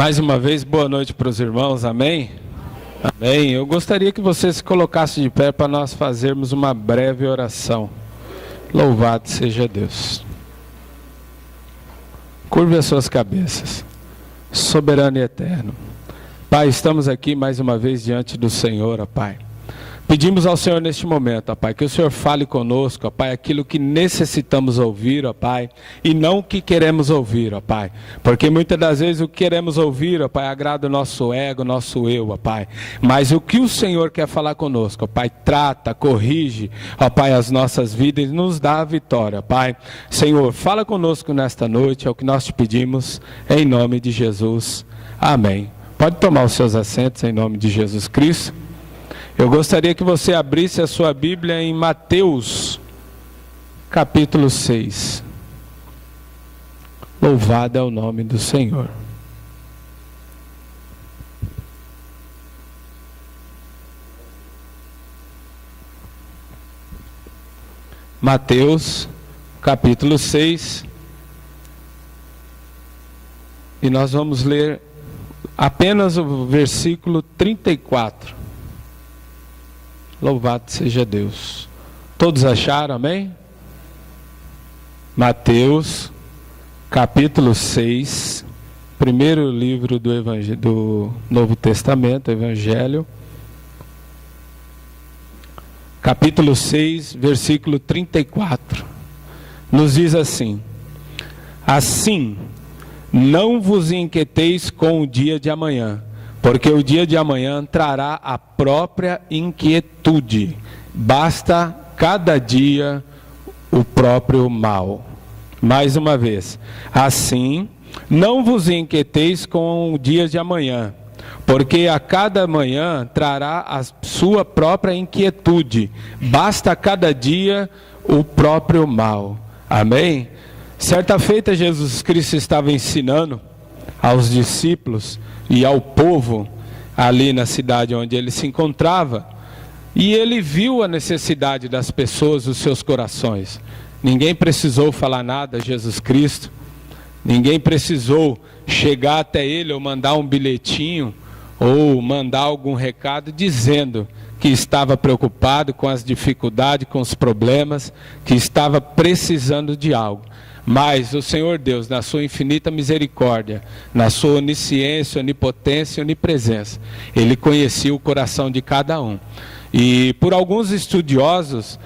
Mais uma vez, boa noite para os irmãos, amém? Amém. Eu gostaria que você se colocasse de pé para nós fazermos uma breve oração. Louvado seja Deus. Curve as suas cabeças. Soberano e eterno. Pai, estamos aqui mais uma vez diante do Senhor, ó Pai. Pedimos ao Senhor neste momento, ó Pai, que o Senhor fale conosco, ó Pai, aquilo que necessitamos ouvir, ó Pai, e não o que queremos ouvir, ó Pai. Porque muitas das vezes o que queremos ouvir, ó Pai, agrada o nosso ego, o nosso eu, ó Pai. Mas o que o Senhor quer falar conosco, ó Pai, trata, corrige, ó Pai, as nossas vidas e nos dá a vitória, ó Pai. Senhor, fala conosco nesta noite, é o que nós te pedimos, em nome de Jesus. Amém. Pode tomar os seus assentos em nome de Jesus Cristo. Eu gostaria que você abrisse a sua Bíblia em Mateus, capítulo 6. Louvado é o nome do Senhor. Mateus, capítulo 6. E nós vamos ler apenas o versículo 34. Louvado seja Deus. Todos acharam, amém? Mateus, capítulo 6, primeiro livro do Novo Testamento, Evangelho. Capítulo 6, versículo 34. Nos diz assim: assim, não vos inquieteis com o dia de amanhã, porque o dia de amanhã trará a própria inquietude. Basta cada dia o próprio mal. Mais uma vez. Assim, não vos inquieteis com o dia de amanhã, porque a cada manhã trará a sua própria inquietude. Basta cada dia o próprio mal. Amém? Certa feita Jesus Cristo estava ensinando aos discípulos e ao povo ali na cidade onde ele se encontrava, e ele viu a necessidade das pessoas, dos seus corações. Ninguém precisou falar nada a Jesus Cristo, ninguém precisou chegar até ele ou mandar um bilhetinho ou mandar algum recado dizendo que estava preocupado com as dificuldades, com os problemas, que estava precisando de algo. Mas o Senhor Deus, na sua infinita misericórdia, na sua onisciência, onipotência e onipresença, Ele conhecia o coração de cada um. E por alguns estudiosos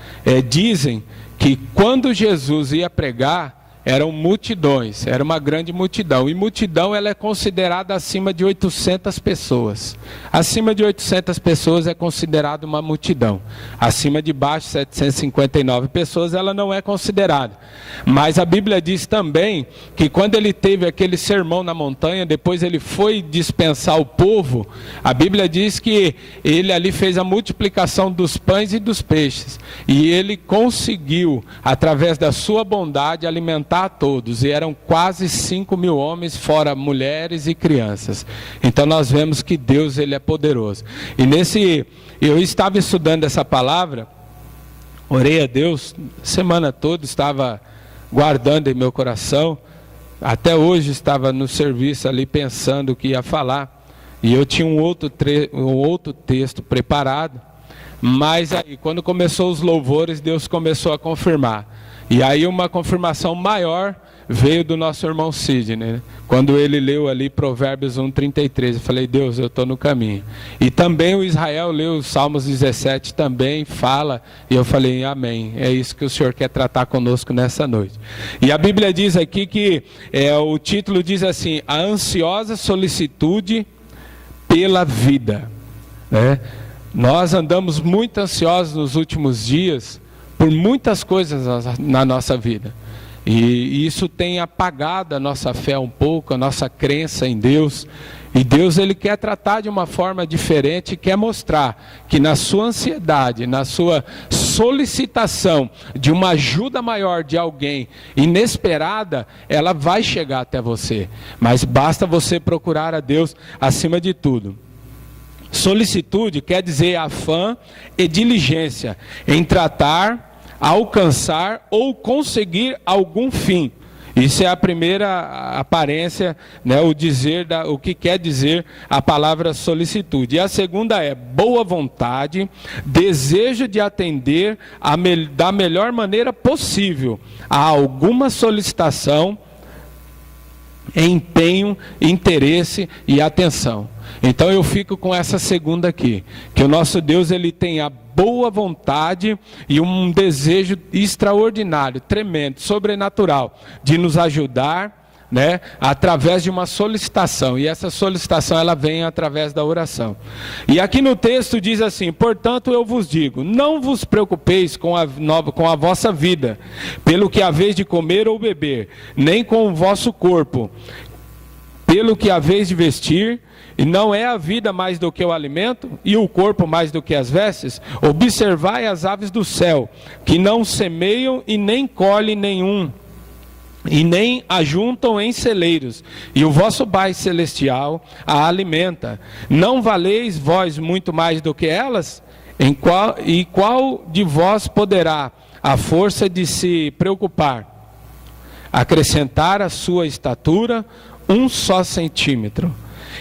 dizem que quando Jesus ia pregar, eram multidões, era uma grande multidão. E multidão ela é considerada acima de 800 pessoas. Acima de 800 pessoas é considerada uma multidão. Acima de baixo, 759 pessoas, ela não é considerada. Mas a Bíblia diz também que quando ele teve aquele sermão na montanha, depois ele foi dispensar o povo, a Bíblia diz que ele ali fez a multiplicação dos pães e dos peixes. E ele conseguiu, através da sua bondade, alimentar a todos, e eram quase 5.000 homens, fora mulheres e crianças. Então nós vemos que Deus ele é poderoso. E eu estava estudando essa palavra, orei a Deus, semana toda estava guardando em meu coração, até hoje estava no serviço ali pensando o que ia falar, e eu tinha um outro texto preparado, mas aí quando começou os louvores, Deus começou a confirmar. E aí uma confirmação maior veio do nosso irmão Sidney, né? Quando ele leu ali Provérbios 1:33, eu falei, Deus, eu estou no caminho. E também o Israel leu os Salmos 17, também fala, e eu falei, amém, é isso que o Senhor quer tratar conosco nessa noite. E a Bíblia diz aqui que, o título diz assim, a ansiosa solicitude pela vida, né? Nós andamos muito ansiosos nos últimos dias, por muitas coisas na nossa vida. E isso tem apagado a nossa fé um pouco, a nossa crença em Deus. E Deus ele quer tratar de uma forma diferente, quer mostrar que na sua ansiedade, na sua solicitação de uma ajuda maior de alguém inesperada, ela vai chegar até você. Mas basta você procurar a Deus acima de tudo. Solicitude quer dizer afã e diligência em tratar, alcançar ou conseguir algum fim. Isso é a primeira aparência, né, o que quer dizer a palavra solicitude. E a segunda é boa vontade, desejo de atender da melhor maneira possível a alguma solicitação, empenho, interesse e atenção. Então eu fico com essa segunda aqui, que o nosso Deus, ele tem a boa vontade e um desejo extraordinário, tremendo, sobrenatural, de nos ajudar, né, através de uma solicitação. E essa solicitação, ela vem através da oração. E aqui no texto diz assim: portanto eu vos digo, não vos preocupeis com a vossa vida, pelo que haveis de comer ou beber, nem com o vosso corpo, pelo que haveis de vestir. E não é a vida mais do que o alimento, e o corpo mais do que as vestes? Observai as aves do céu, que não semeiam e nem colhem nenhum, e nem ajuntam em celeiros, e o vosso Pai celestial a alimenta. Não valeis vós muito mais do que elas? E qual de vós poderá, à força de se preocupar, acrescentar à sua estatura 1 só centímetro?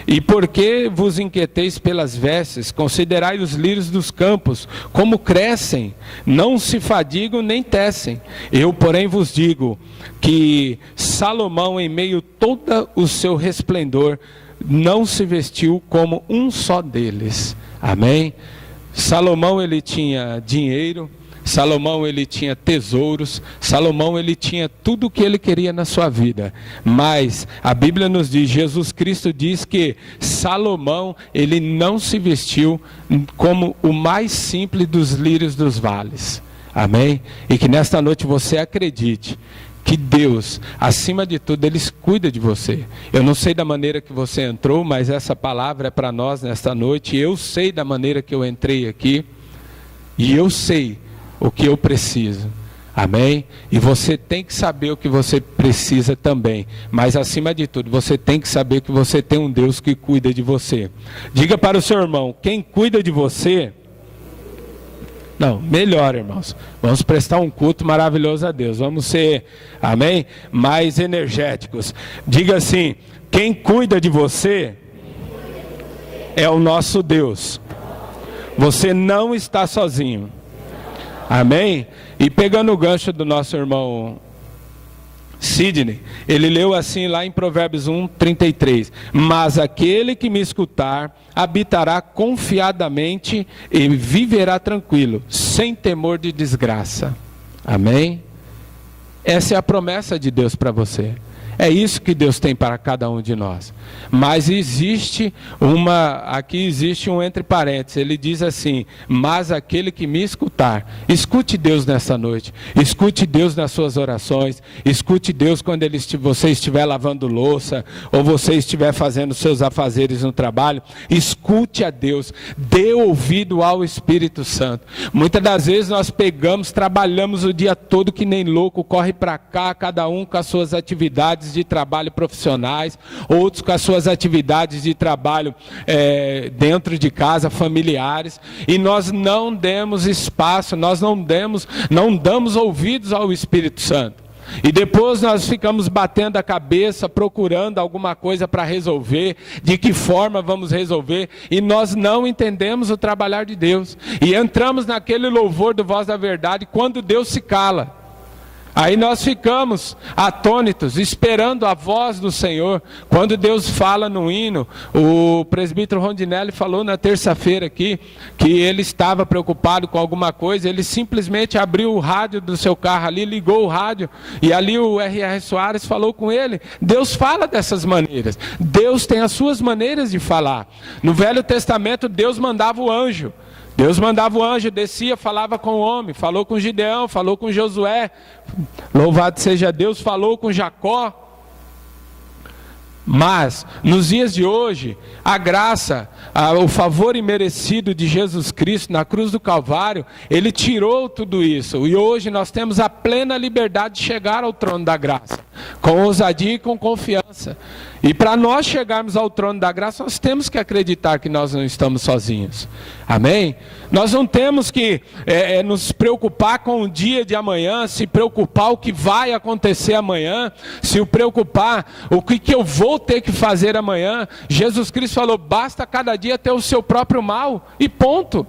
E por que vos inquieteis pelas vestes? Considerai os lírios dos campos, como crescem, não se fadigam nem tecem. Eu, porém, vos digo que Salomão, em meio a todo o seu resplendor, não se vestiu como um só deles. Amém? Salomão, ele tinha dinheiro, Salomão, ele tinha tesouros, Salomão, ele tinha tudo o que ele queria na sua vida. Mas a Bíblia nos diz, Jesus Cristo diz que Salomão, ele não se vestiu como o mais simples dos lírios dos vales. Amém? E que nesta noite você acredite que Deus, acima de tudo, Ele cuida de você. Eu não sei da maneira que você entrou, mas essa palavra é para nós nesta noite. Eu sei da maneira que eu entrei aqui, e eu sei o que eu preciso. Amém? E você tem que saber o que você precisa também. Mas acima de tudo, você tem que saber que você tem um Deus que cuida de você. Diga para o seu irmão, quem cuida de você... Não, melhor, irmãos. Vamos prestar um culto maravilhoso a Deus. Vamos ser, amém, mais energéticos. Diga assim, quem cuida de você é o nosso Deus. Você não está sozinho. Amém? E pegando o gancho do nosso irmão Sidney, ele leu assim lá em Provérbios 1:33. Mas aquele que me escutar habitará confiadamente e viverá tranquilo, sem temor de desgraça. Amém? Essa é a promessa de Deus para você. É isso que Deus tem para cada um de nós. Mas aqui existe um entre parênteses, ele diz assim, mas aquele que me escutar, escute Deus nessa noite, escute Deus nas suas orações, escute Deus quando você estiver lavando louça, ou você estiver fazendo seus afazeres no trabalho, escute a Deus, dê ouvido ao Espírito Santo. Muitas das vezes nós trabalhamos o dia todo que nem louco, corre para cá, cada um com as suas atividades de trabalho profissionais, outros com as suas atividades de trabalho dentro de casa, familiares, e nós não demos espaço, nós não damos ouvidos ao Espírito Santo. E depois nós ficamos batendo a cabeça, procurando alguma coisa para resolver, de que forma vamos resolver, e nós não entendemos o trabalhar de Deus, e entramos naquele louvor do Voz da Verdade, quando Deus se cala. Aí nós ficamos atônitos, esperando a voz do Senhor. Quando Deus fala no hino, o presbítero Rondinelli falou na terça-feira aqui, que ele estava preocupado com alguma coisa, ele simplesmente abriu o rádio do seu carro ali, ligou o rádio, e ali o R.R. Soares falou com ele. Deus fala dessas maneiras, Deus tem as suas maneiras de falar. No Velho Testamento, Deus mandava o anjo. Deus mandava o anjo, descia, falava com o homem, falou com Gideão, falou com Josué, louvado seja Deus, falou com Jacó. Mas, nos dias de hoje, a graça, o favor imerecido de Jesus Cristo na cruz do Calvário, Ele tirou tudo isso. E hoje nós temos a plena liberdade de chegar ao trono da graça. com ousadia e com confiança. E para nós chegarmos ao trono da graça, nós temos que acreditar que nós não estamos sozinhos. Amém? Nós não temos que nos preocupar com o dia de amanhã, se preocupar o que vai acontecer amanhã, se preocupar o que eu vou ter que fazer amanhã. Jesus Cristo falou, basta cada dia ter o seu próprio mal, e ponto.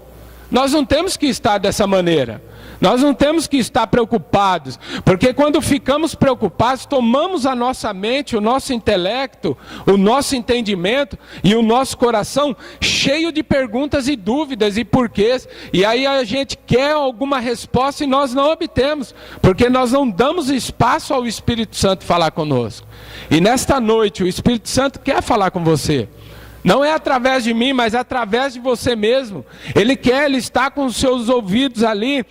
Nós não temos que estar dessa maneira. Nós não temos que estar preocupados, porque quando ficamos preocupados, tomamos a nossa mente, o nosso intelecto, o nosso entendimento e o nosso coração cheio de perguntas e dúvidas e porquês, e aí a gente quer alguma resposta e nós não obtemos, porque nós não damos espaço ao Espírito Santo falar conosco. E nesta noite o Espírito Santo quer falar com você. Não é através de mim, mas através de você mesmo. Ele está com os seus ouvidos ali,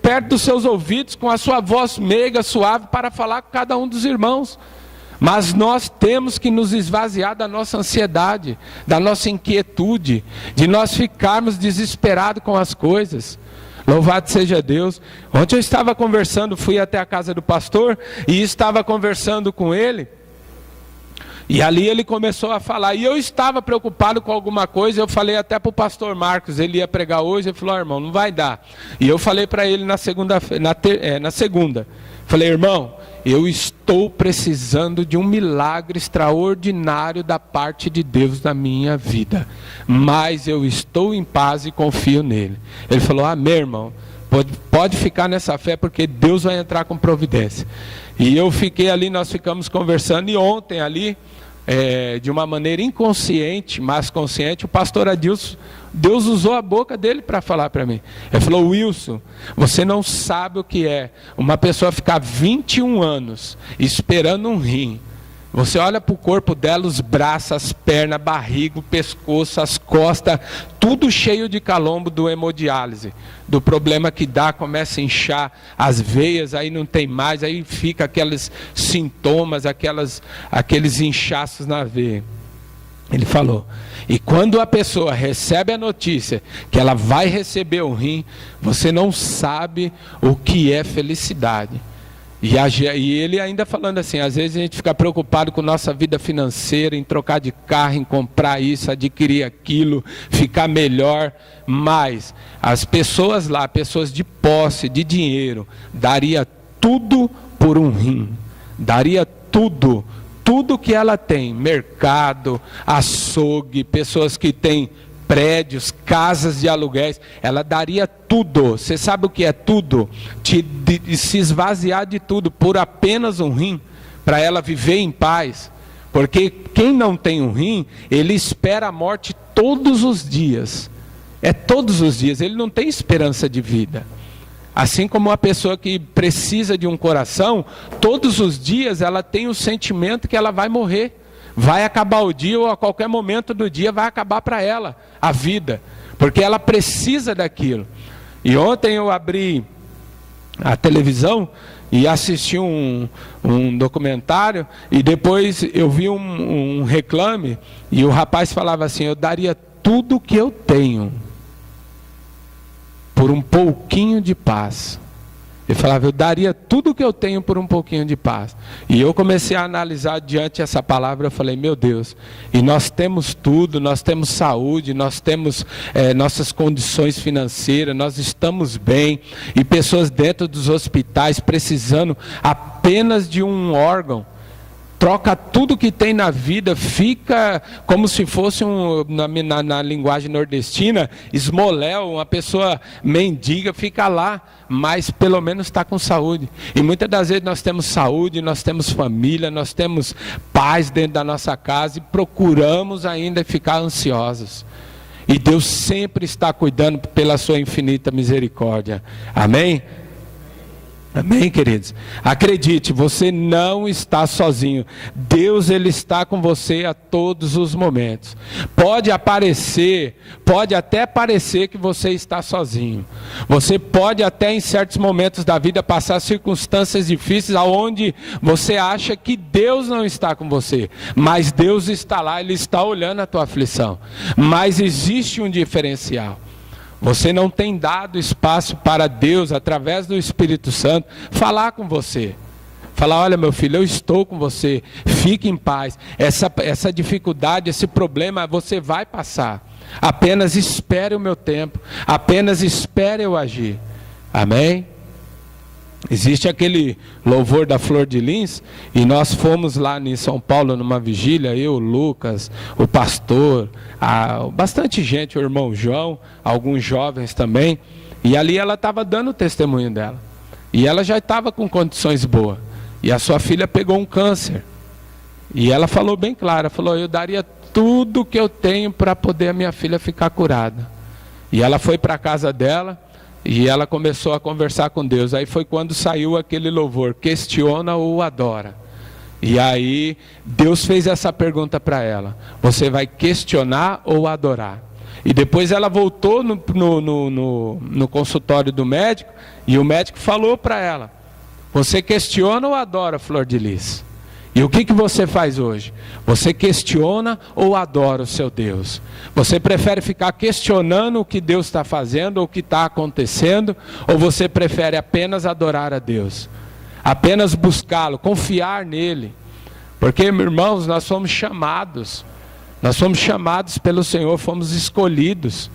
perto dos seus ouvidos, com a sua voz meiga, suave, para falar com cada um dos irmãos. Mas nós temos que nos esvaziar da nossa ansiedade, da nossa inquietude, de nós ficarmos desesperados com as coisas. Louvado seja Deus. Ontem eu estava conversando, fui até a casa do pastor, e estava conversando com ele. E ali ele começou a falar, e eu estava preocupado com alguma coisa. Eu falei até para o pastor Marcos, ele ia pregar hoje, ele falou, irmão, não vai dar. E eu falei para ele na segunda, falei, irmão, eu estou precisando de um milagre extraordinário da parte de Deus na minha vida, mas eu estou em paz e confio nele. Ele falou, amém, irmão, pode ficar nessa fé, porque Deus vai entrar com providência. E eu fiquei ali, nós ficamos conversando, e ontem ali, de uma maneira inconsciente, mas consciente, o pastor Adilson, Deus usou a boca dele para falar para mim. Ele falou, Wilson, você não sabe o que é uma pessoa ficar 21 anos esperando um rim. Você olha para o corpo dela, os braços, as pernas, a barriga, o pescoço, as costas, tudo cheio de calombo do hemodiálise, do problema que dá, começa a inchar as veias, aí não tem mais, aí fica aqueles sintomas, aqueles inchaços na veia. Ele falou, e quando a pessoa recebe a notícia que ela vai receber o rim, você não sabe o que é felicidade. E ele ainda falando assim, às vezes a gente fica preocupado com nossa vida financeira, em trocar de carro, em comprar isso, adquirir aquilo, ficar melhor, mas as pessoas lá, pessoas de posse, de dinheiro, daria tudo por um rim, daria tudo que ela tem, mercado, açougue, pessoas que têm prédios, casas de aluguéis, ela daria tudo. Você sabe o que é tudo? Se esvaziar de tudo por apenas um rim, para ela viver em paz. Porque quem não tem um rim, ele espera a morte todos os dias. É todos os dias, ele não tem esperança de vida. Assim como uma pessoa que precisa de um coração, todos os dias ela tem o sentimento que ela vai morrer. Vai acabar o dia, ou a qualquer momento do dia vai acabar para ela a vida, porque ela precisa daquilo. E ontem eu abri a televisão e assisti um documentário, e depois eu vi um reclame, e o rapaz falava assim, eu daria tudo que eu tenho por um pouquinho de paz. Ele falava, eu daria tudo que eu tenho por um pouquinho de paz. E eu comecei a analisar diante essa palavra, eu falei, meu Deus, e nós temos tudo, nós temos saúde, nós temos nossas condições financeiras, nós estamos bem, e pessoas dentro dos hospitais precisando apenas de um órgão. Troca tudo que tem na vida, fica como se fosse, na linguagem nordestina, esmoléu, uma pessoa mendiga, fica lá, mas pelo menos está com saúde. E muitas das vezes nós temos saúde, nós temos família, nós temos paz dentro da nossa casa, e procuramos ainda ficar ansiosos. E Deus sempre está cuidando pela sua infinita misericórdia. Amém? Amém, queridos? Acredite, você não está sozinho. Deus, Ele está com você a todos os momentos. Pode até parecer que você está sozinho. Você pode até em certos momentos da vida passar circunstâncias difíceis onde você acha que Deus não está com você. Mas Deus está lá, Ele está olhando a tua aflição. Mas existe um diferencial. Você não tem dado espaço para Deus, através do Espírito Santo, falar com você. Falar: olha, meu filho, eu estou com você, fique em paz. Essa dificuldade, esse problema, você vai passar. Apenas espere o meu tempo, apenas espere eu agir. Amém? Existe aquele louvor da Flor de Lins, e nós fomos lá em São Paulo numa vigília, eu, o Lucas, o pastor, bastante gente, o irmão João, alguns jovens também, e ali ela estava dando o testemunho dela, e ela já estava com condições boas, e a sua filha pegou um câncer, e ela falou bem claro, falou: eu daria tudo que eu tenho para poder a minha filha ficar curada. E ela foi para a casa dela, e ela começou a conversar com Deus. Aí foi quando saiu aquele louvor: questiona ou adora. E aí Deus fez essa pergunta para ela: você vai questionar ou adorar? E depois ela voltou no consultório do médico, e o médico falou para ela: você questiona ou adora, Flor de Lis? E o que você faz hoje? Você questiona ou adora o seu Deus? Você prefere ficar questionando o que Deus está fazendo, ou o que está acontecendo? Ou você prefere apenas adorar a Deus? Apenas buscá-lo, confiar nele? Porque, irmãos, nós fomos chamados pelo Senhor, fomos escolhidos.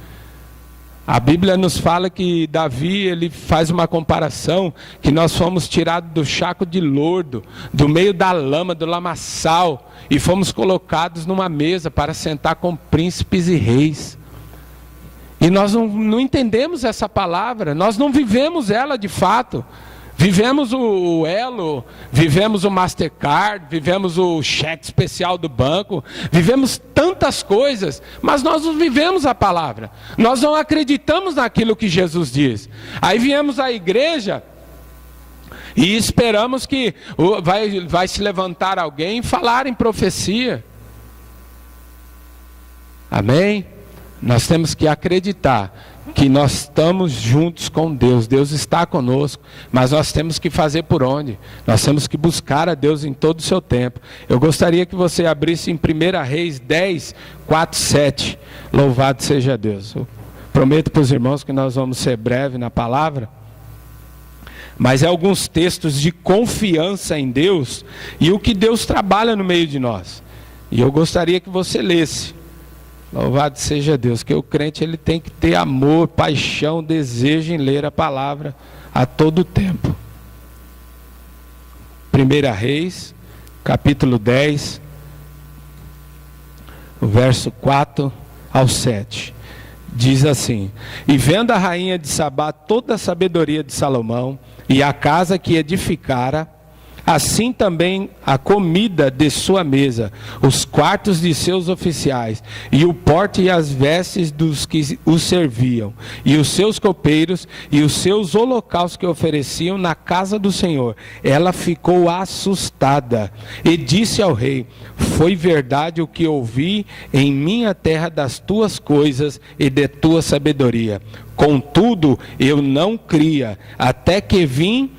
A Bíblia nos fala que Davi, ele faz uma comparação, que nós fomos tirados do chaco de lodo, do meio da lama, do lamaçal, e fomos colocados numa mesa para sentar com príncipes e reis. E nós não entendemos essa palavra, nós não vivemos ela de fato. Vivemos o Elo, vivemos o Mastercard, vivemos o cheque especial do banco, vivemos tantas coisas, mas nós não vivemos a palavra. Nós não acreditamos naquilo que Jesus diz. Aí viemos à igreja e esperamos que vai se levantar alguém e falar em profecia. Amém? Nós temos que acreditar que nós estamos juntos com Deus, Deus está conosco, mas nós temos que fazer por onde? Nós temos que buscar a Deus em todo o seu tempo. Eu gostaria que você abrisse em 1 Reis 10, 4, 7, louvado seja Deus. Eu prometo para os irmãos que nós vamos ser breve na palavra, mas é alguns textos de confiança em Deus, e o que Deus trabalha no meio de nós, e eu gostaria que você lesse. Louvado seja Deus, que o crente ele tem que ter amor, paixão, desejo em ler a palavra a todo tempo. 1 Reis, capítulo 10, o verso 4 ao 7. Diz assim: e vendo a rainha de Sabá toda a sabedoria de Salomão, e a casa que edificara, assim também a comida de sua mesa, os quartos de seus oficiais, e o porte e as vestes dos que os serviam, e os seus copeiros, e os seus holocaustos que ofereciam na casa do Senhor. Ela ficou assustada, e disse ao rei: foi verdade o que ouvi em minha terra das tuas coisas e de tua sabedoria. Contudo, eu não cria, até que vim,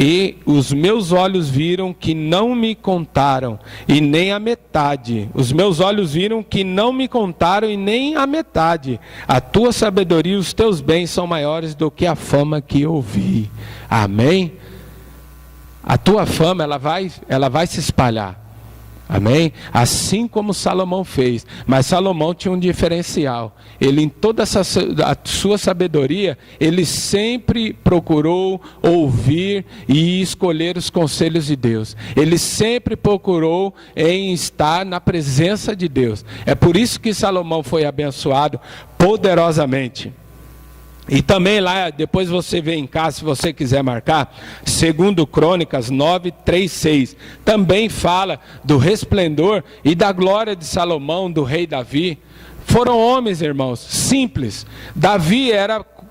e os meus olhos viram que não me contaram, e nem a metade. Os meus olhos viram que não me contaram, e nem a metade. A tua sabedoria e os teus bens são maiores do que a fama que ouvi. Amém? A tua fama, ela vai se espalhar. Amém? Assim como Salomão fez. Mas Salomão tinha um diferencial. Ele, em toda a sua sabedoria, ele sempre procurou ouvir e escolher os conselhos de Deus. Ele sempre procurou em estar na presença de Deus. É por isso que Salomão foi abençoado poderosamente. E também lá, depois você vê em casa, se você quiser marcar, 2 Crônicas 9, 3, 6. Também fala do resplendor e da glória de Salomão, do rei Davi. Foram homens, irmãos, simples. Davi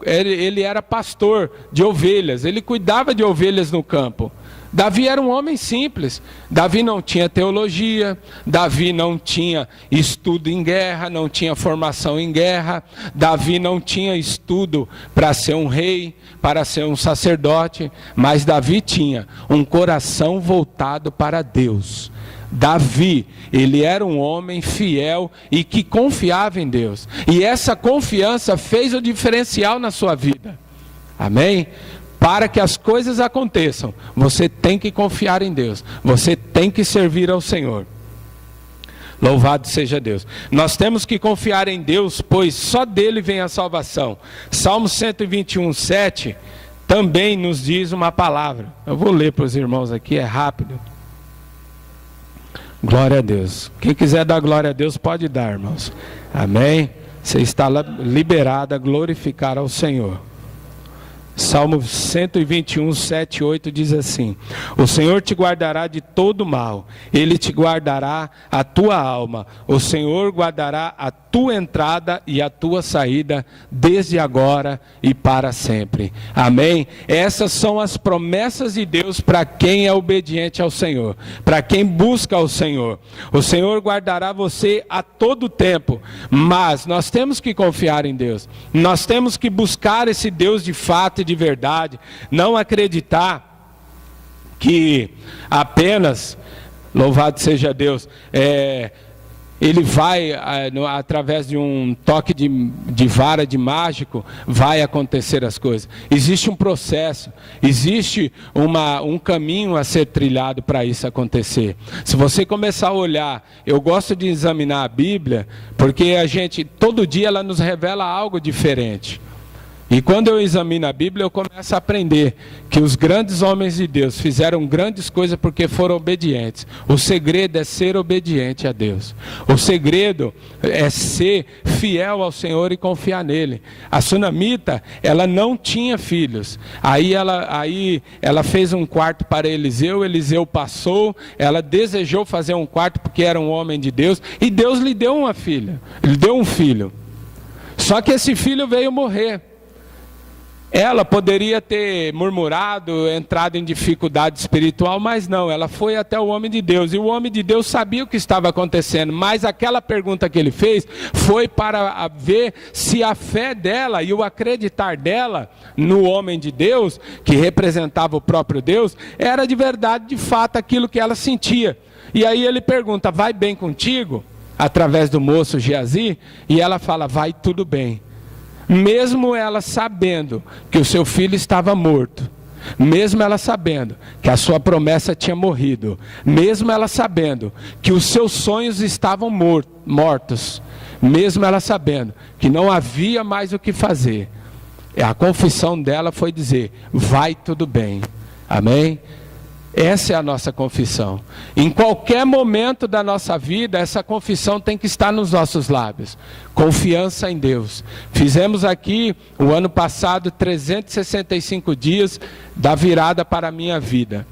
ele era pastor de ovelhas, ele cuidava de ovelhas no campo. Davi era um homem simples. Davi não tinha teologia, Davi não tinha estudo em guerra, não tinha formação em guerra, Davi não tinha estudo para ser um rei, para ser um sacerdote, mas Davi tinha um coração voltado para Deus. Davi, ele era um homem fiel e que confiava em Deus, e essa confiança fez o diferencial na sua vida. Amém? Para que as coisas aconteçam, você tem que confiar em Deus. Você tem que servir ao Senhor. Louvado seja Deus. Nós temos que confiar em Deus, pois só dele vem a salvação. Salmo 121, 7 também nos diz uma palavra. Eu vou ler para os irmãos aqui, é rápido. Glória a Deus. Quem quiser dar glória a Deus pode dar, irmãos. Amém? Você está liberado a glorificar ao Senhor. Salmo 121, 7 e 8 diz assim: o Senhor te guardará de todo mal, Ele te guardará a tua alma, o Senhor guardará a tua entrada e a tua saída, desde agora e para sempre. Amém? Essas são as promessas de Deus para quem é obediente ao Senhor, para quem busca ao Senhor. O Senhor guardará você a todo tempo, mas nós temos que confiar em Deus, nós temos que buscar esse Deus de fato e de verdade, não acreditar que apenas, louvado seja Deus, ele vai, através de um toque de vara de mágico, vai acontecer as coisas. Existe um processo, existe um caminho a ser trilhado para isso acontecer. Se você começar a olhar, eu gosto de examinar a Bíblia, porque todo dia ela nos revela algo diferente. E quando eu examino a Bíblia, eu começo a aprender que os grandes homens de Deus fizeram grandes coisas porque foram obedientes. O segredo é ser obediente a Deus. O segredo é ser fiel ao Senhor e confiar nele. A sunamita, ela não tinha filhos. Aí ela fez um quarto para Eliseu, Eliseu passou, ela desejou fazer um quarto porque era um homem de Deus, e Deus lhe deu uma filha, lhe deu um filho. Só que esse filho veio morrer. Ela poderia ter murmurado, entrado em dificuldade espiritual, mas não, ela foi até o homem de Deus, e o homem de Deus sabia o que estava acontecendo, mas aquela pergunta que ele fez foi para ver se a fé dela e o acreditar dela no homem de Deus, que representava o próprio Deus, era de verdade, de fato, aquilo que ela sentia. E aí ele pergunta: vai bem contigo? Através do moço Geazi, e ela fala: vai tudo bem. Mesmo ela sabendo que o seu filho estava morto, mesmo ela sabendo que a sua promessa tinha morrido, mesmo ela sabendo que os seus sonhos estavam mortos, mesmo ela sabendo que não havia mais o que fazer, a confissão dela foi dizer: vai tudo bem. Amém? Essa é a nossa confissão. Em qualquer momento da nossa vida, essa confissão tem que estar nos nossos lábios. Confiança em Deus. Fizemos aqui, o ano passado, 365 dias da virada para a minha vida.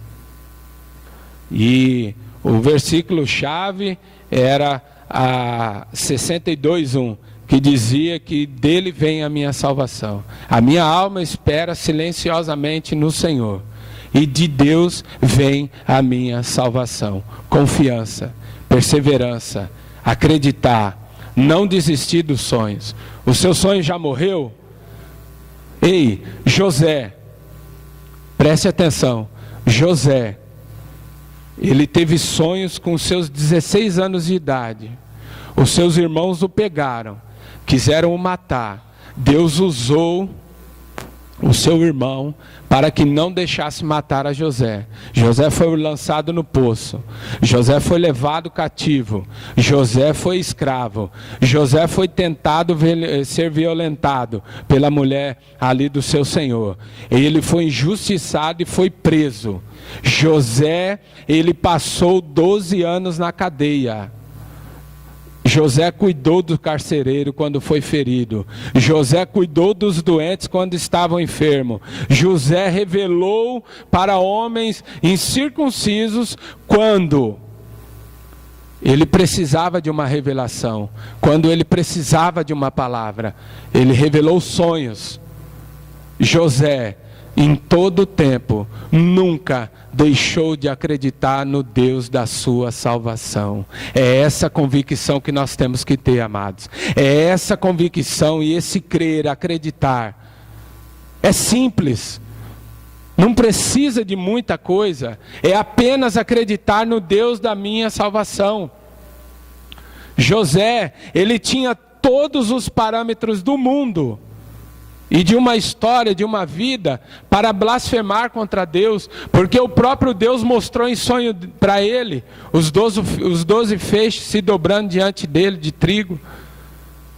E o versículo-chave era a 62:1, que dizia que dele vem a minha salvação. A minha alma espera silenciosamente no Senhor, e de Deus vem a minha salvação. Confiança, perseverança, acreditar, não desistir dos sonhos. O seu sonho já morreu? Ei, José, preste atenção. José, ele teve sonhos com seus 16 anos de idade. Os seus irmãos o pegaram, quiseram o matar. Deus usou o seu irmão para que não deixasse matar a José. José foi lançado no poço, José foi levado cativo, José foi escravo, José foi tentado ser violentado pela mulher ali do seu senhor, ele foi injustiçado e foi preso. José, ele passou 12 anos na cadeia. José cuidou do carcereiro quando foi ferido. José cuidou dos doentes quando estavam enfermos. José revelou para homens incircuncisos quando ele precisava de uma revelação, quando ele precisava de uma palavra. Ele revelou sonhos. José, em todo o tempo, nunca deixou de acreditar no Deus da sua salvação. É essa convicção que nós temos que ter, amados. É essa convicção e esse crer, acreditar. É simples. Não precisa de muita coisa. É apenas acreditar no Deus da minha salvação. José, ele tinha todos os parâmetros do mundo e de uma história, de uma vida, para blasfemar contra Deus, porque o próprio Deus mostrou em sonho para ele os 12 feixes se dobrando diante dele de trigo,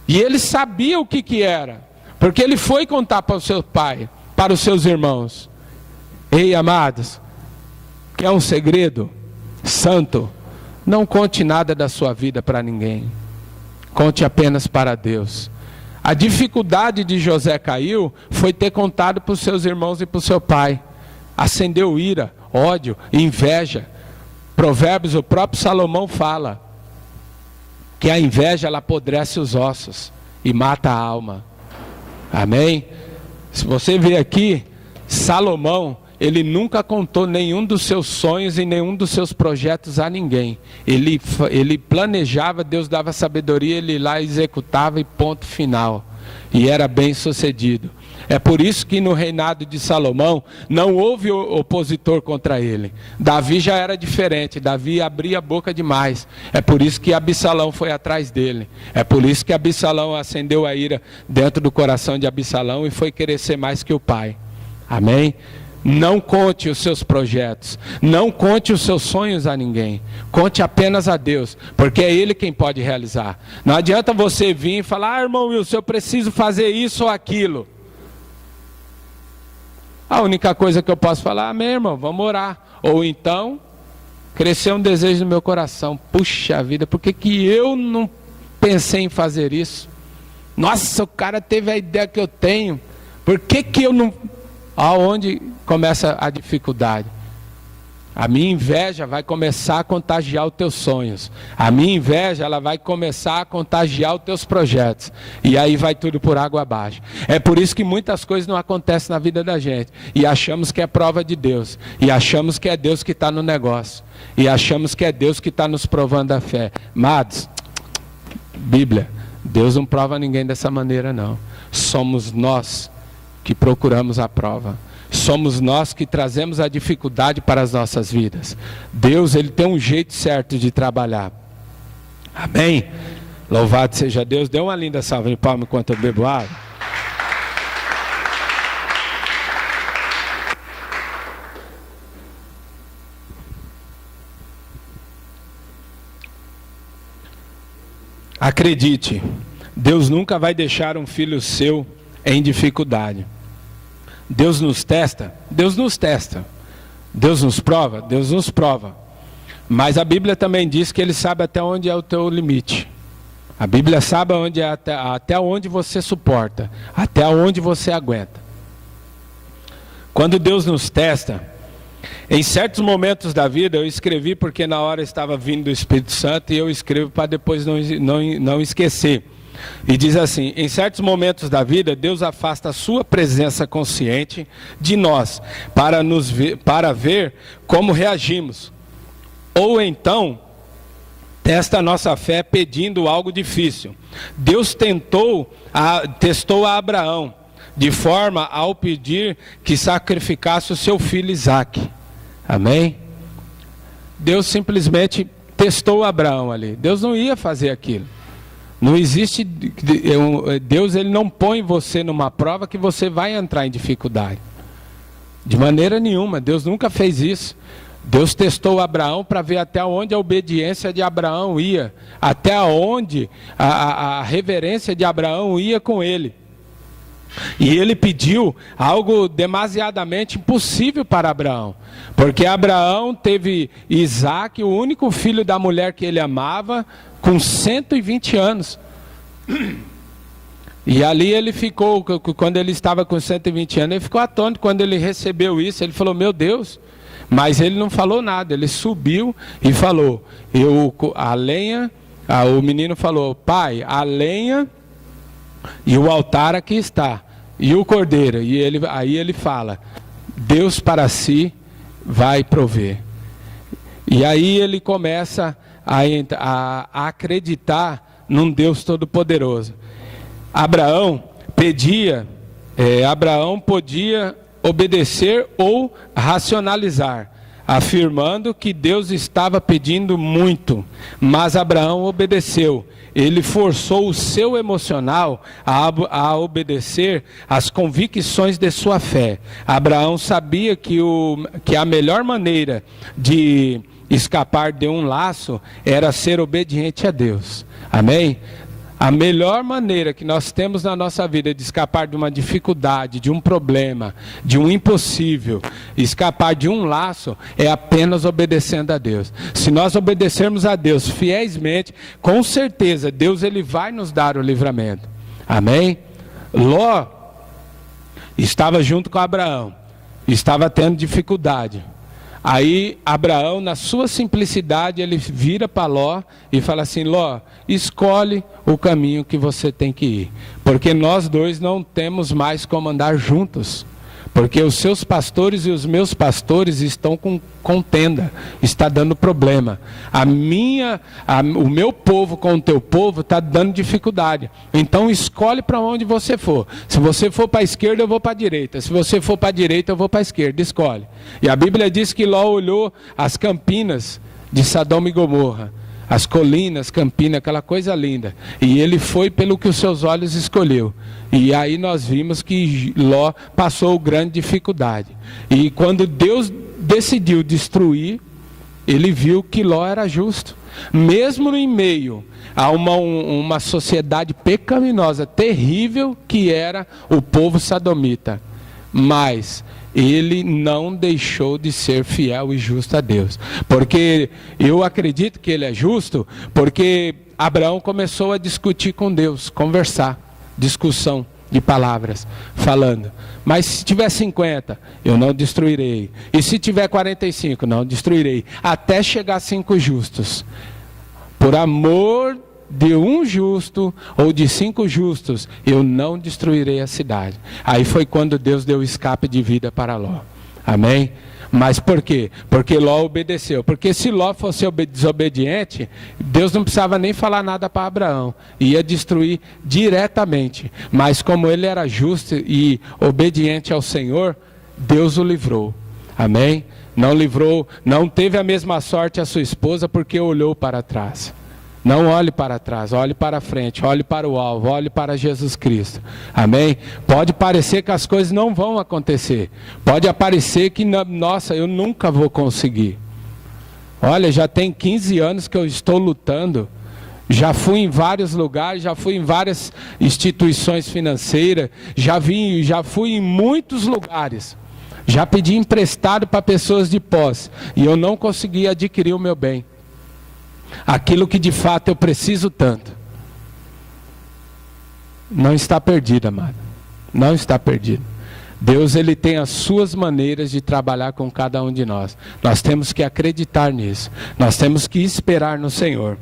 e ele sabia o que era, porque ele foi contar para o seu pai, para os seus irmãos. Ei, amados, quer um segredo santo? Não conte nada da sua vida para ninguém, conte apenas para Deus. A dificuldade de José caiu foi ter contado para os seus irmãos e para o seu pai. Acendeu ira, ódio, inveja. Provérbios, o próprio Salomão fala que a inveja ela apodrece os ossos e mata a alma. Amém? Se você ver aqui, Salomão, ele nunca contou nenhum dos seus sonhos e nenhum dos seus projetos a ninguém. Ele planejava, Deus dava sabedoria, ele lá executava e ponto final. E era bem sucedido. É por isso que no reinado de Salomão não houve opositor contra ele. Davi já era diferente, Davi abria a boca demais. É por isso que Absalão foi atrás dele. É por isso que Absalão acendeu a ira dentro do coração de Absalão e foi querer ser mais que o pai. Amém? Não conte os seus projetos, não conte os seus sonhos a ninguém, conte apenas a Deus, porque é Ele quem pode realizar. Não adianta você vir e falar: irmão Wilson, eu preciso fazer isso ou aquilo. A única coisa que eu posso falar: amém, irmão, vamos orar. Ou então, cresceu um desejo no meu coração: puxa vida, por que eu não pensei em fazer isso? Nossa, o cara teve a ideia que eu tenho, por que eu não... Aonde começa a dificuldade? A minha inveja vai começar a contagiar os teus sonhos. A minha inveja ela vai começar a contagiar os teus projetos. E aí vai tudo por água abaixo. É por isso que muitas coisas não acontecem na vida da gente. E achamos que é prova de Deus. E achamos que é Deus que está no negócio. E achamos que é Deus que está nos provando a fé. Amados, Bíblia, Deus não prova ninguém dessa maneira não. Somos nós que procuramos a prova. Somos nós que trazemos a dificuldade para as nossas vidas. Deus, Ele tem um jeito certo de trabalhar. Amém? Louvado seja Deus. Dê uma linda salva de palmas enquanto eu bebo água. Acredite, Deus nunca vai deixar um filho seu em dificuldade. Deus nos testa? Deus nos testa. Deus nos prova? Deus nos prova. Mas a Bíblia também diz que Ele sabe até onde é o teu limite. A Bíblia sabe onde é até onde você suporta, até onde você aguenta. Quando Deus nos testa, em certos momentos da vida, eu escrevi porque na hora estava vindo do Espírito Santo, e eu escrevo para depois não esquecer. E diz assim: em certos momentos da vida, Deus afasta a sua presença consciente de nós, para ver como reagimos. Ou então, testa a nossa fé pedindo algo difícil. Deus testou a Abraão, de forma ao pedir que sacrificasse o seu filho Isaque. Amém? Deus simplesmente testou Abraão ali. Deus não ia fazer aquilo. Não existe, Deus ele não põe você numa prova que você vai entrar em dificuldade. De maneira nenhuma, Deus nunca fez isso. Deus testou Abraão para ver até onde a obediência de Abraão ia, até onde a reverência de Abraão ia com ele. E ele pediu algo demasiadamente impossível para Abraão, porque Abraão teve Isaque, o único filho da mulher que ele amava, com 120 anos. E ali ele ficou, quando ele estava com 120 anos, ele ficou atônito. Quando ele recebeu isso, ele falou: meu Deus. Mas ele não falou nada, ele subiu e falou: a lenha, o menino falou: pai, a lenha e o altar aqui está, e o cordeiro. E aí ele fala: Deus para si vai prover. E aí ele começa a acreditar num Deus Todo-Poderoso. Abraão podia obedecer ou racionalizar. afirmando que Deus estava pedindo muito, mas Abraão obedeceu. Ele forçou o seu emocional a obedecer às convicções de sua fé. Abraão sabia que a melhor maneira de escapar de um laço era ser obediente a Deus. Amém? A melhor maneira que nós temos na nossa vida de escapar de uma dificuldade, de um problema, de um impossível, escapar de um laço, é apenas obedecendo a Deus. Se nós obedecermos a Deus fielmente, com certeza Deus ele vai nos dar o livramento. Amém? Ló estava junto com Abraão, estava tendo dificuldade. Aí Abraão, na sua simplicidade, ele vira para Ló e fala assim: Ló, escolhe o caminho que você tem que ir, porque nós dois não temos mais como andar juntos, porque os seus pastores e os meus pastores estão com contenda, está dando problema. O meu povo com o teu povo está dando dificuldade. Então escolhe para onde você for. Se você for para a esquerda, eu vou para a direita. Se você for para a direita, eu vou para a esquerda. Escolhe. E a Bíblia diz que Ló olhou as campinas de Sodoma e Gomorra, as colinas, campinas, aquela coisa linda. E ele foi pelo que os seus olhos escolheu. E aí nós vimos que Ló passou grande dificuldade. E quando Deus decidiu destruir, ele viu que Ló era justo. Mesmo em meio a uma sociedade pecaminosa, terrível, que era o povo sodomita. Mas ele não deixou de ser fiel e justo a Deus. Porque eu acredito que ele é justo, porque Abraão começou a discutir com Deus, conversar, discussão de palavras, falando: mas se tiver 50, eu não destruirei. E se tiver 45, não destruirei. Até chegar a 5 justos. Por amor de um justo ou de 5 justos, eu não destruirei a cidade. Aí foi quando Deus deu escape de vida para Ló. Amém? Mas por quê? Porque Ló obedeceu. Porque se Ló fosse desobediente, Deus não precisava nem falar nada para Abraão. Ia destruir diretamente. Mas como ele era justo e obediente ao Senhor, Deus o livrou. Amém? Não livrou, não teve a mesma sorte a sua esposa, porque olhou para trás. Não olhe para trás, olhe para frente, olhe para o alvo, olhe para Jesus Cristo. Amém? Pode parecer que as coisas não vão acontecer. Pode parecer que, nossa, eu nunca vou conseguir. Olha, já tem 15 anos que eu estou lutando. Já fui em vários lugares, já fui em várias instituições financeiras, já fui em muitos lugares. Já pedi emprestado para pessoas de posse e eu não consegui adquirir o meu bem. Aquilo que de fato eu preciso tanto. Não está perdido, amado. Não está perdido. Deus, ele tem as suas maneiras de trabalhar com cada um de nós. Nós temos que acreditar nisso. Nós temos que esperar no Senhor.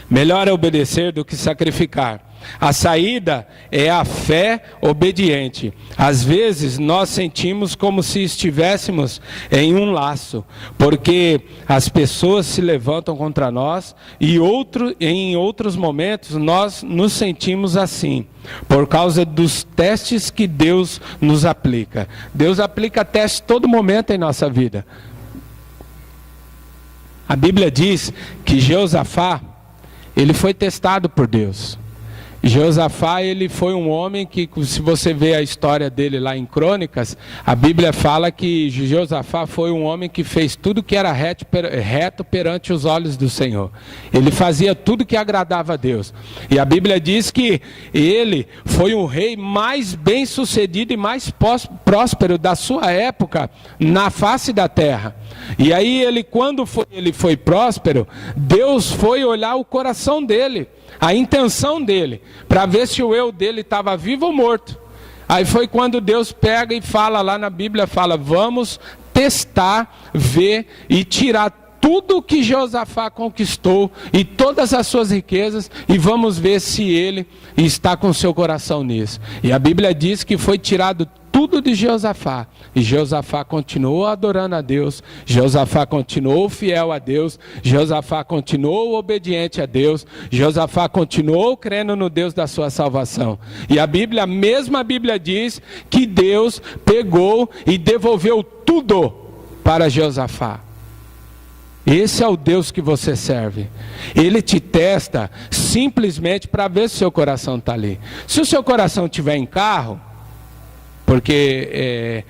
Melhor é obedecer do que sacrificar. A saída é a fé obediente. Às vezes nós sentimos como se estivéssemos em um laço, porque as pessoas se levantam contra nós e em outros momentos nós nos sentimos assim, por causa dos testes que Deus nos aplica. Deus aplica testes todo momento em nossa vida. A Bíblia diz que Jeosafá, ele foi testado por Deus. Jeosafá, ele foi um homem que, se você vê a história dele lá em Crônicas, a Bíblia fala que Jeosafá foi um homem que fez tudo que era reto perante os olhos do Senhor. Ele fazia tudo que agradava a Deus. E a Bíblia diz que ele foi o rei mais bem sucedido e mais próspero da sua época na face da terra. E aí quando ele foi próspero, Deus foi olhar o coração dele, a intenção dele, para ver se o eu dele estava vivo ou morto. Aí foi quando Deus pega e fala lá na Bíblia, fala: vamos testar, ver e tirar tudo que Jeosafá conquistou e todas as suas riquezas, e vamos ver se ele está com seu coração nisso. E a Bíblia diz que foi tirado tudo de Jeosafá, e Jeosafá continuou adorando a Deus, Jeosafá continuou fiel a Deus, Jeosafá continuou obediente a Deus, Jeosafá continuou crendo no Deus da sua salvação. E a mesma Bíblia diz que Deus pegou e devolveu tudo para Josafá. Esse é o Deus que você serve. Ele te testa simplesmente para ver se o seu coração está ali. Se o seu coração estiver em carro, porque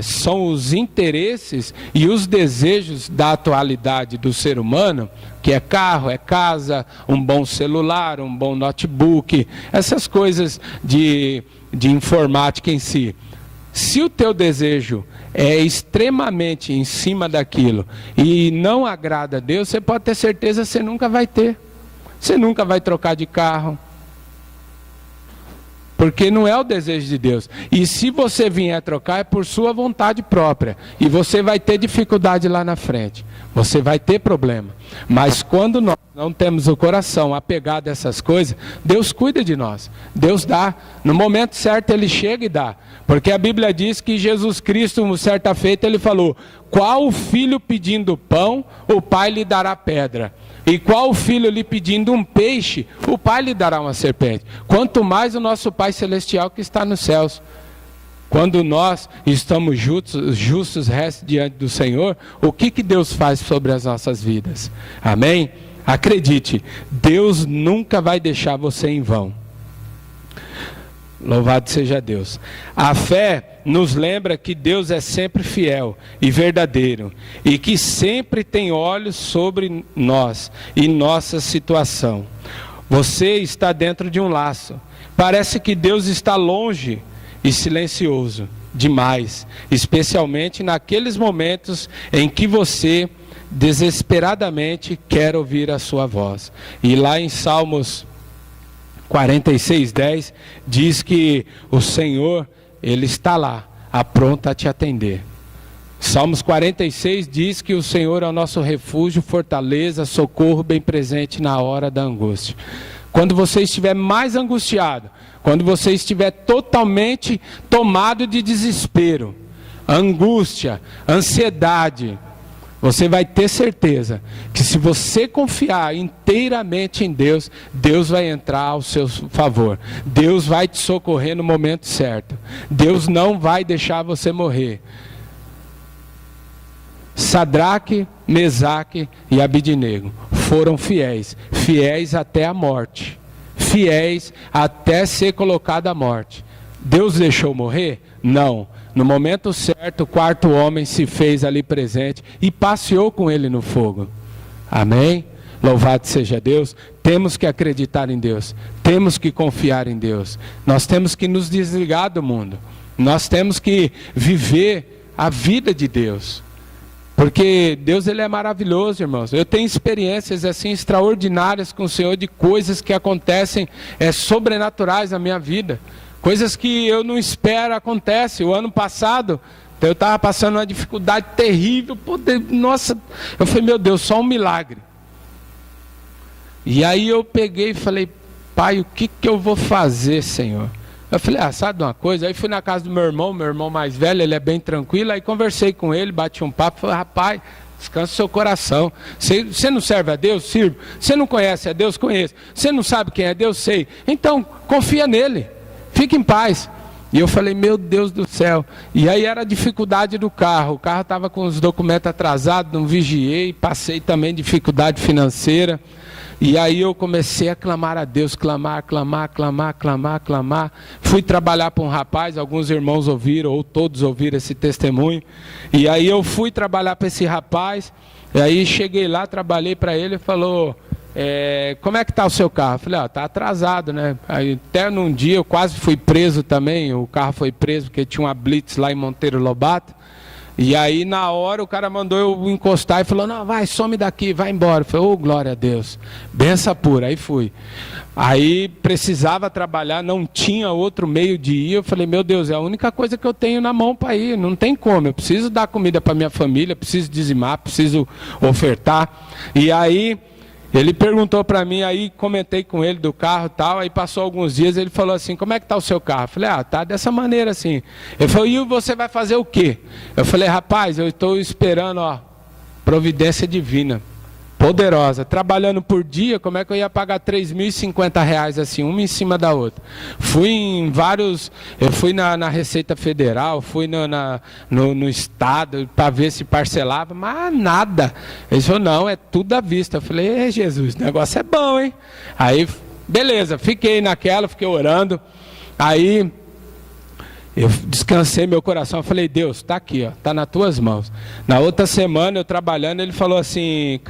são os interesses e os desejos da atualidade do ser humano, que é carro, é casa, um bom celular, um bom notebook, essas coisas de informática em si. Se o teu desejo é extremamente em cima daquilo e não agrada a Deus, você pode ter certeza que você nunca vai ter. Você nunca vai trocar de carro. Porque não é o desejo de Deus. E se você vier trocar, é por sua vontade própria. E você vai ter dificuldade lá na frente. Você vai ter problema. Mas quando nós não temos o coração apegado a essas coisas, Deus cuida de nós. Deus dá. No momento certo Ele chega e dá. Porque a Bíblia diz que Jesus Cristo, certa feita, Ele falou: qual o filho pedindo pão, o pai lhe dará pedra. E qual o filho lhe pedindo um peixe, o pai lhe dará uma serpente. Quanto mais o nosso Pai Celestial que está nos céus. Quando nós estamos justos diante do Senhor, o que Deus faz sobre as nossas vidas? Amém? Acredite, Deus nunca vai deixar você em vão. Louvado seja Deus. A fé nos lembra que Deus é sempre fiel e verdadeiro, e que sempre tem olhos sobre nós e nossa situação. Você está dentro de um laço. Parece que Deus está longe e silencioso demais, especialmente naqueles momentos em que você desesperadamente quer ouvir a sua voz. E lá em Salmos 46:10 diz que o Senhor, Ele está lá, apronto a te atender. Salmos 46 diz que o Senhor é o nosso refúgio, fortaleza, socorro bem presente na hora da angústia. Quando você estiver mais angustiado, quando você estiver totalmente tomado de desespero, angústia, ansiedade, você vai ter certeza que se você confiar inteiramente em Deus, Deus vai entrar ao seu favor. Deus vai te socorrer no momento certo. Deus não vai deixar você morrer. Sadraque, Mesaque e Abidnego foram fiéis. Fiéis até a morte. Fiéis até ser colocado à morte. Deus deixou morrer? Não. No momento certo, o quarto homem se fez ali presente e passeou com ele no fogo. Amém? Louvado seja Deus. Temos que acreditar em Deus. Temos que confiar em Deus. Nós temos que nos desligar do mundo. Nós temos que viver a vida de Deus. Porque Deus, Ele é maravilhoso, irmãos. Eu tenho experiências assim extraordinárias com o Senhor de coisas que acontecem sobrenaturais na minha vida. Coisas que eu não espero acontecem. O ano passado, eu estava passando uma dificuldade terrível. Nossa, eu falei, meu Deus, só um milagre. E aí eu peguei e falei, Pai, o que eu vou fazer, Senhor? Eu falei, sabe de uma coisa? Aí fui na casa do meu irmão mais velho, ele é bem tranquilo. Aí conversei com ele, bati um papo, falei, rapaz, descansa o seu coração. Você não serve a Deus? Sirvo. Você não conhece a Deus? Conheço. Você não sabe quem é Deus? Sei. Então, confia nele. Fique em paz. E eu falei, meu Deus do céu. E aí era a dificuldade do carro. O carro estava com os documentos atrasados, não vigiei. Passei também dificuldade financeira. E aí eu comecei a clamar a Deus. Clamar. Fui trabalhar para um rapaz, alguns irmãos ouviram, ou todos ouviram esse testemunho. E aí eu fui trabalhar para esse rapaz. E aí cheguei lá, trabalhei para ele e falou... como é que está o seu carro? Eu falei, está atrasado, né? Aí, até num dia eu quase fui preso também, o carro foi preso porque tinha uma blitz lá em Monteiro Lobato. E aí na hora o cara mandou eu encostar e falou, não, vai, some daqui, vai embora. Eu falei, glória a Deus, benção pura. Aí fui. Aí precisava trabalhar, não tinha outro meio de ir. Eu falei, meu Deus, é a única coisa que eu tenho na mão para ir, não tem como. Eu preciso dar comida para minha família, preciso dizimar, preciso ofertar. E aí... ele perguntou para mim, aí comentei com ele do carro e tal, aí passou alguns dias, ele falou assim, como é que está o seu carro? Eu falei, tá dessa maneira assim. Ele falou, e você vai fazer o quê? Eu falei, rapaz, eu estou esperando, providência divina, poderosa, trabalhando por dia, como é que eu ia pagar R$3.050 assim, uma em cima da outra? Eu fui na Receita Federal, fui no Estado para ver se parcelava, mas nada. Ele falou, não, é tudo à vista. Eu falei, Jesus, o negócio é bom, hein? Aí, beleza, fiquei orando, aí eu descansei meu coração, eu falei, Deus, está aqui, está nas tuas mãos. Na outra semana, eu trabalhando, ele falou assim,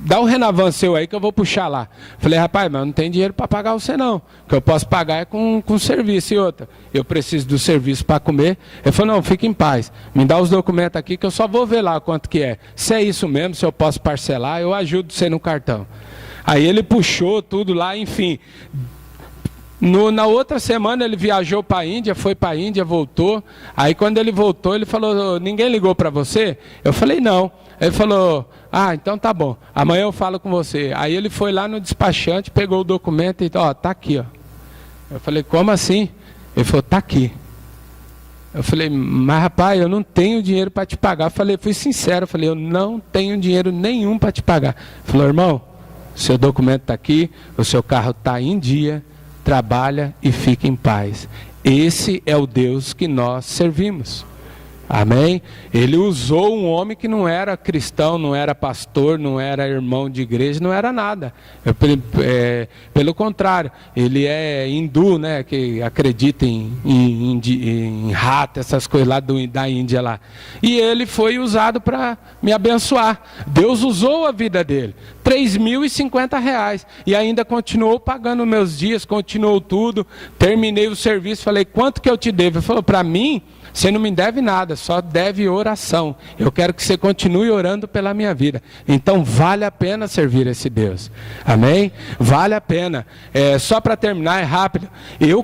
dá um Renavan seu aí que eu vou puxar lá. Falei, rapaz, mas não tem dinheiro para pagar você não. O que eu posso pagar é com serviço. E outra, eu preciso do serviço para comer. Ele falou, não, fique em paz, me dá os documentos aqui que eu só vou ver lá quanto que é. Se é isso mesmo, se eu posso parcelar, eu ajudo você no cartão. Aí ele puxou tudo lá, enfim. Na outra semana ele viajou para a Índia, foi para a Índia, voltou. Aí quando ele voltou, ele falou, ninguém ligou para você? Eu falei, não. Ele falou, então tá bom, amanhã eu falo com você. Aí ele foi lá no despachante, pegou o documento e tá aqui, ó. Eu falei, como assim? Ele falou, tá aqui. Eu falei, mas rapaz, eu não tenho dinheiro para te pagar. Eu falei, fui sincero, eu falei, eu não tenho dinheiro nenhum para te pagar. Ele falou, irmão, seu documento está aqui, o seu carro está em dia, trabalha e fica em paz. Esse é o Deus que nós servimos. Amém? Ele usou um homem que não era cristão, não era pastor, não era irmão de igreja, não era nada. Pelo contrário, ele é hindu, né, que acredita em rato, essas coisas lá da Índia lá. E ele foi usado para me abençoar. Deus usou a vida dele. R$3.050. E ainda continuou pagando meus dias, continuou tudo. Terminei o serviço, falei, quanto que eu te devo? Ele falou, para mim, você não me deve nada, só deve oração. Eu quero que você continue orando pela minha vida. Então vale a pena servir esse Deus. Amém? Vale a pena. Só para terminar, é rápido.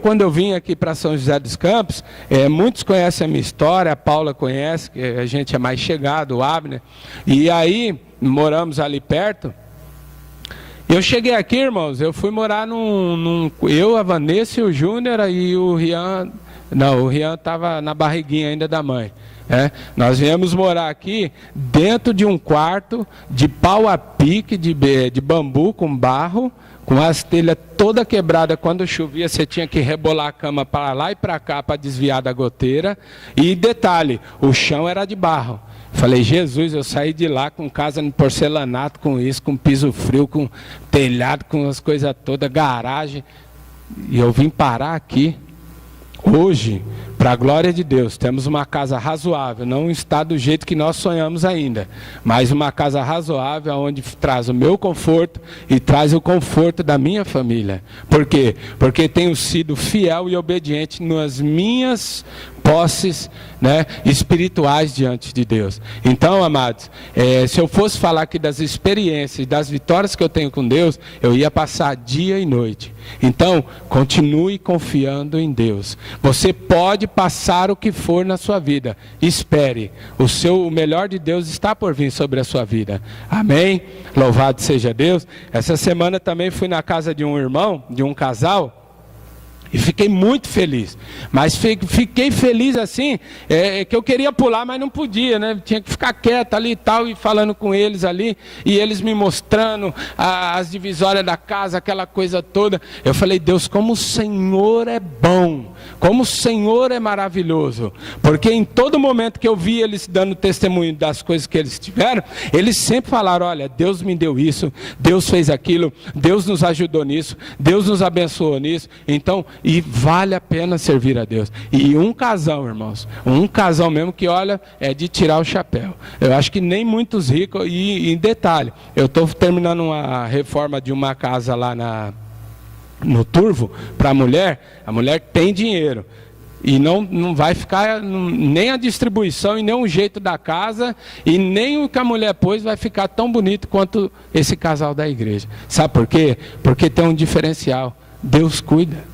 Quando eu vim aqui para São José dos Campos, muitos conhecem a minha história, a Paula conhece, que a gente é mais chegado, o Abner. E aí, moramos ali perto. Eu cheguei aqui, irmãos, eu fui morar eu, a Vanessa e o Júnior e o Rian. Não, o Rian estava na barriguinha ainda da mãe. Nós viemos morar aqui dentro de um quarto de pau a pique, de bambu com barro, com as telhas toda quebrada. Quando chovia, você tinha que rebolar a cama para lá e para cá para desviar da goteira. E detalhe, o chão era de barro. Falei, Jesus, eu saí de lá com casa de porcelanato, com isso, com piso frio, com telhado, com as coisas todas, garagem. E eu vim parar aqui. Hoje, para a glória de Deus, temos uma casa razoável, não está do jeito que nós sonhamos ainda, mas uma casa razoável onde traz o meu conforto e traz o conforto da minha família. Por quê? Porque tenho sido fiel e obediente nas minhas posses, espirituais diante de Deus. Então, amados, se eu fosse falar aqui das experiências, das vitórias que eu tenho com Deus, eu ia passar dia e noite. Então, continue confiando em Deus. Você pode passar o que for na sua vida. Espere. O melhor de Deus está por vir sobre a sua vida. Amém? Louvado seja Deus. Essa semana também fui na casa de um irmão, de um casal. E fiquei muito feliz, mas fiquei feliz assim, que eu queria pular, mas não podia, né? Tinha que ficar quieto ali e tal, e falando com eles ali, e eles me mostrando as divisórias da casa, aquela coisa toda. Eu falei, Deus, como o Senhor é bom, como o Senhor é maravilhoso, porque em todo momento que eu vi eles dando testemunho das coisas que eles tiveram, eles sempre falaram, olha, Deus me deu isso, Deus fez aquilo, Deus nos ajudou nisso, Deus nos abençoou nisso. Então, e vale a pena servir a Deus. E um casal, irmãos, um casal mesmo que, olha, é de tirar o chapéu. Eu acho que nem muitos ricos, e em detalhe, eu estou terminando uma reforma de uma casa lá no Turvo, para a mulher tem dinheiro. E não vai ficar nem a distribuição e nem o jeito da casa, e nem o que a mulher pôs vai ficar tão bonito quanto esse casal da igreja. Sabe por quê? Porque tem um diferencial. Deus cuida.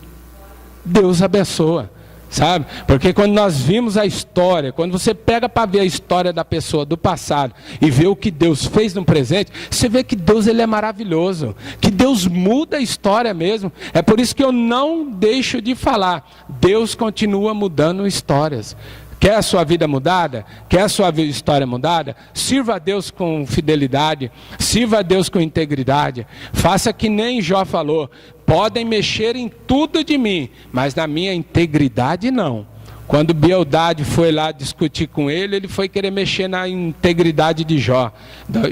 Deus abençoa, sabe? Porque quando nós vimos a história, quando você pega para ver a história da pessoa do passado e vê o que Deus fez no presente, você vê que Deus, ele é maravilhoso, que Deus muda a história mesmo. É por isso que eu não deixo de falar, Deus continua mudando histórias. Quer a sua vida mudada? Quer a sua história mudada? Sirva a Deus com fidelidade, sirva a Deus com integridade. Faça que nem Jó falou: podem mexer em tudo de mim, mas na minha integridade não. Quando Bildade foi lá discutir com ele, ele foi querer mexer na integridade de Jó.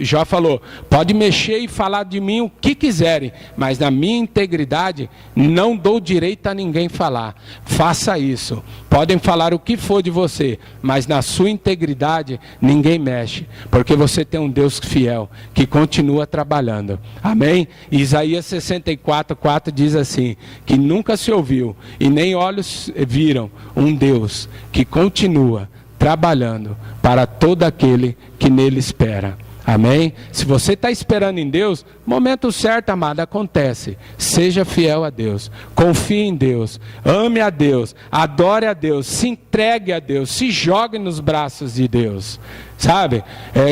Jó falou: pode mexer e falar de mim o que quiserem, mas na minha integridade não dou direito a ninguém falar. Faça isso. Podem falar o que for de você, mas na sua integridade ninguém mexe, porque você tem um Deus fiel, que continua trabalhando. Amém? Isaías 64:4 diz assim, que nunca se ouviu e nem olhos viram um Deus que continua trabalhando para todo aquele que nele espera. Amém? Se você está esperando em Deus, momento certo, amado, acontece. Seja fiel a Deus, confie em Deus, ame a Deus, adore a Deus, se entregue a Deus, se jogue nos braços de Deus. Sabe?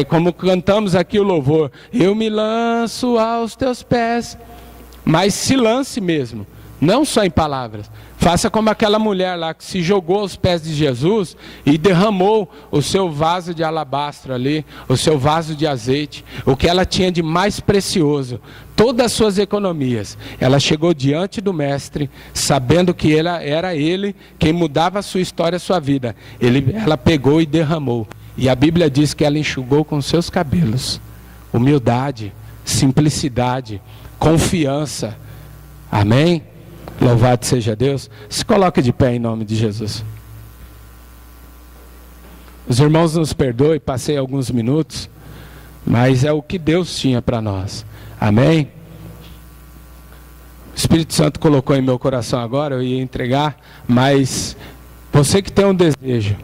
Como cantamos aqui o louvor: eu me lanço aos teus pés. Mas se lance mesmo, não só em palavras. Faça como aquela mulher lá que se jogou aos pés de Jesus e derramou o seu vaso de alabastro ali, o seu vaso de azeite, o que ela tinha de mais precioso, todas as suas economias. Ela chegou diante do mestre, sabendo que era ele quem mudava a sua história, a sua vida. Ela pegou e derramou. E a Bíblia diz que ela enxugou com seus cabelos. Humildade, simplicidade, confiança. Amém? Louvado seja Deus. Se coloque de pé em nome de Jesus. Os irmãos nos perdoem, passei alguns minutos, mas é o que Deus tinha para nós. Amém? O Espírito Santo colocou em meu coração agora, eu ia entregar, mas você que tem um desejo,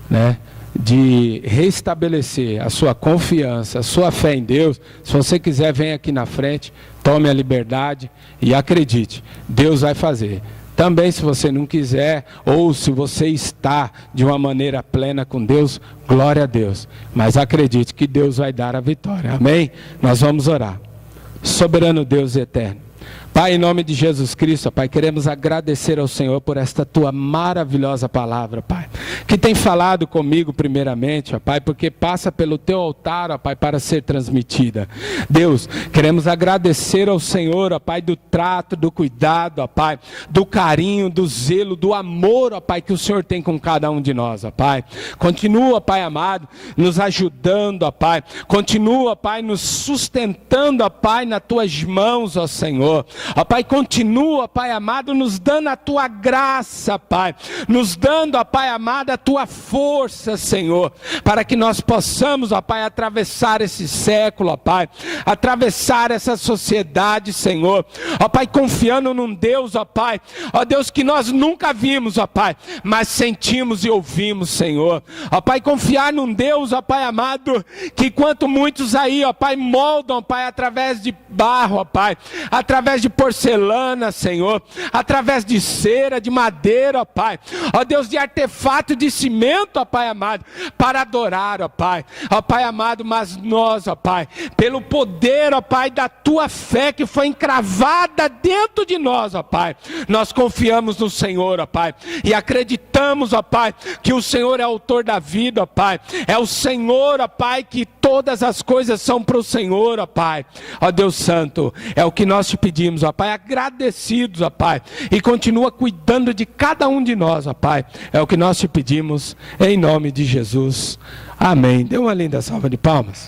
né, de restabelecer a sua confiança, a sua fé em Deus, se você quiser, vem aqui na frente, tome a liberdade e acredite, Deus vai fazer. Também, se você não quiser, ou se você está de uma maneira plena com Deus, glória a Deus. Mas acredite que Deus vai dar a vitória. Amém? Nós vamos orar. Soberano Deus eterno, Pai, em nome de Jesus Cristo, Pai, queremos agradecer ao Senhor por esta Tua maravilhosa palavra, Pai, que tem falado comigo primeiramente, ó Pai, porque passa pelo Teu altar, ó Pai, para ser transmitida. Deus, queremos agradecer ao Senhor, ó Pai, do trato, do cuidado, ó Pai, do carinho, do zelo, do amor, ó Pai, que o Senhor tem com cada um de nós, ó Pai. Continua, Pai amado, nos ajudando, ó Pai. Continua, Pai, nos sustentando, ó Pai, nas Tuas mãos, ó Senhor. Ó Pai, continua, Pai amado, nos dando a Tua graça, Pai, nos dando, ó Pai amado, a Tua força, Senhor, para que nós possamos, ó Pai, atravessar esse século, ó Pai, atravessar essa sociedade, Senhor, ó Pai, confiando num Deus, ó Pai, ó Deus, que nós nunca vimos, ó Pai, mas sentimos e ouvimos, Senhor, ó Pai, confiar num Deus, ó Pai amado, que quanto muitos aí, ó Pai, moldam, ó Pai, através de barro, ó Pai, através de porcelana, Senhor, através de cera, de madeira, ó Pai, ó Deus, de artefato de cimento, ó Pai amado, para adorar, ó Pai amado, mas nós, ó Pai, pelo poder, ó Pai, da Tua fé que foi encravada dentro de nós, ó Pai, nós confiamos no Senhor, ó Pai, e acreditamos, ó Pai, que o Senhor é autor da vida, ó Pai, é o Senhor, ó Pai, que todas as coisas são para o Senhor, ó Pai, ó Deus Santo, é o que nós te pedimos, ó Pai, agradecidos, ó Pai, e continua cuidando de cada um de nós, ó Pai, é o que nós te pedimos, em nome de Jesus, amém. Dê uma linda salva de palmas.